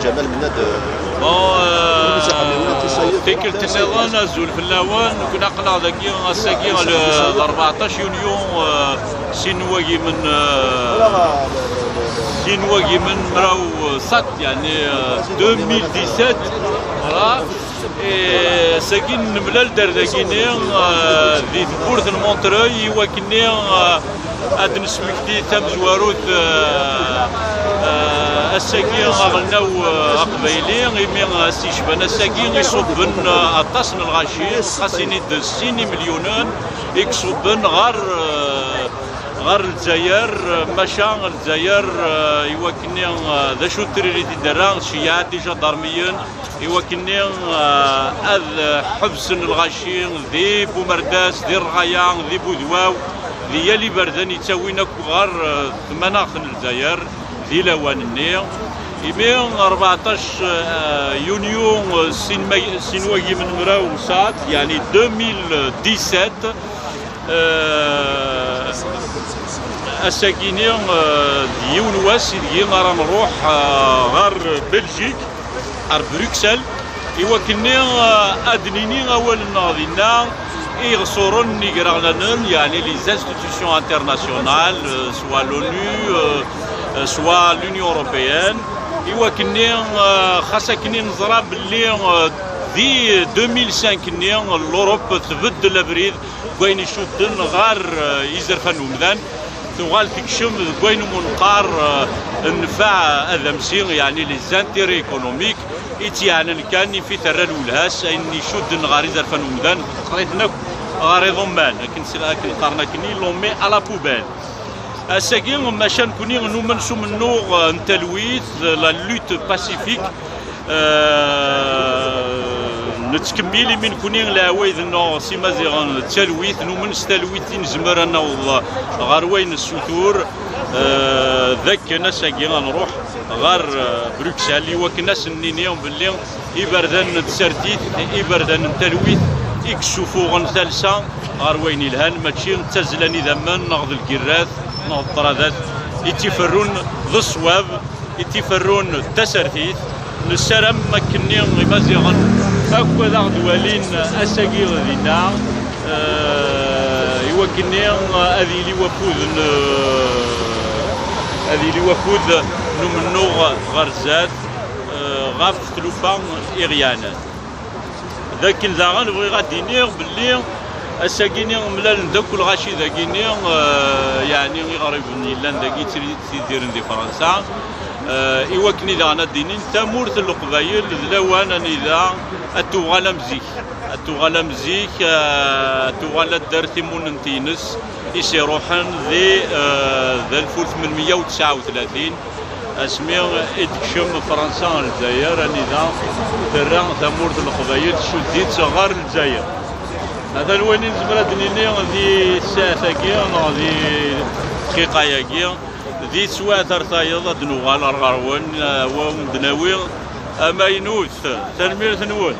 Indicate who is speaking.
Speaker 1: جمال مناد
Speaker 2: تيكلت النظام نزول في اللوان كنا قلنا ذاكي الساكي 14 يونيو سينواجي من مراو صات يعني 2017 فوالا ساكين نملال دار ذاكيني ذي بورث المونتروي وكني هاد نسمكتي تام زواروت الساكين غناو قبايلي غيمي السيشبان الساكين يصوبن اطاسن الغاشي خاصني د 6 مليون يكصوبن غار الجزائر ماشا الجزائر يوكني ذا شو تريد دران شيعات دي جدارميين يوكني هذا حبس الغاشي ذي بومرداس ذي الرغيان ذي بودواو ذي يلي بردان يتاوينا غار ثماناخ الجزائر ذي لوان النيل يمين 14 يونيو سينواجي من مراو ساعات يعني 2017 الساكيني ديون واس ديالنا راه نروح غار بلجيك غار بروكسل يوكلني ادنيني اول ناضينا يغصرون نيغرانن يعني لي انستيتيوشن انترناسيونال سوا لونو سوا لونيون اوروبيان يوكلني خاصكني نزرا باللي دي 2005 لوروب تبدل البريد كوين يشوفن غار يزرفن ومدان تغال تكشم كوين منقار النفع الامسي يعني لي زانتيري ايكونوميك يتيعن كان في ثرى الولهاس ان يشد غار يزرفن ومدان قريتنا غار ضمان لكن قارنا كني لومي على بوبال الساكين ماشان كوني نومن سو منو نتلويث لا لوت باسيفيك نتكملي من كونين لاويذ نو سيما زيغان التلويث نومن ستلويث نزمر انا غار وين السطور ذاك ناس كي غنروح غار بروكسل اللي وكنا سنينيهم باللي يبردان تسرتيت يبردان التلويث يكشفوا غنثالسا غار وين الهان ماشي تزلاني ذمان ناخذ الكراث ناخذ الطرادات يتفرون ذو الصواب يتفرون التسرتيت نسرم مكني مزيغن اكو ذا دوالين اساكي غدينا يوكني هذه لي وفود نمنو غرزات غاف تلوفا إغيانا ذاك الزغان بغي غاديني باللي اساكيني ملال نداكل غاشي ذاكيني يعني غريب نيلان داكي تيديرن دي فرنسا إيواكني ذا ندينين تامورث القبايل ذلوان نذا التوغالا مزيك التوغالا دار تيمون نتينس يسيروحن ذي 1839 اسمي ادكشم فرنسا الجزائر نذا ترى تامورث القبايل شديت صغار الجزائر هذا الوين نزمر دنيني ذي ساعتاكي ذي دقيقاياكي ذي سواتر تايض دنوغال الغرون ومدناوي أما ينوث تنمير ثنون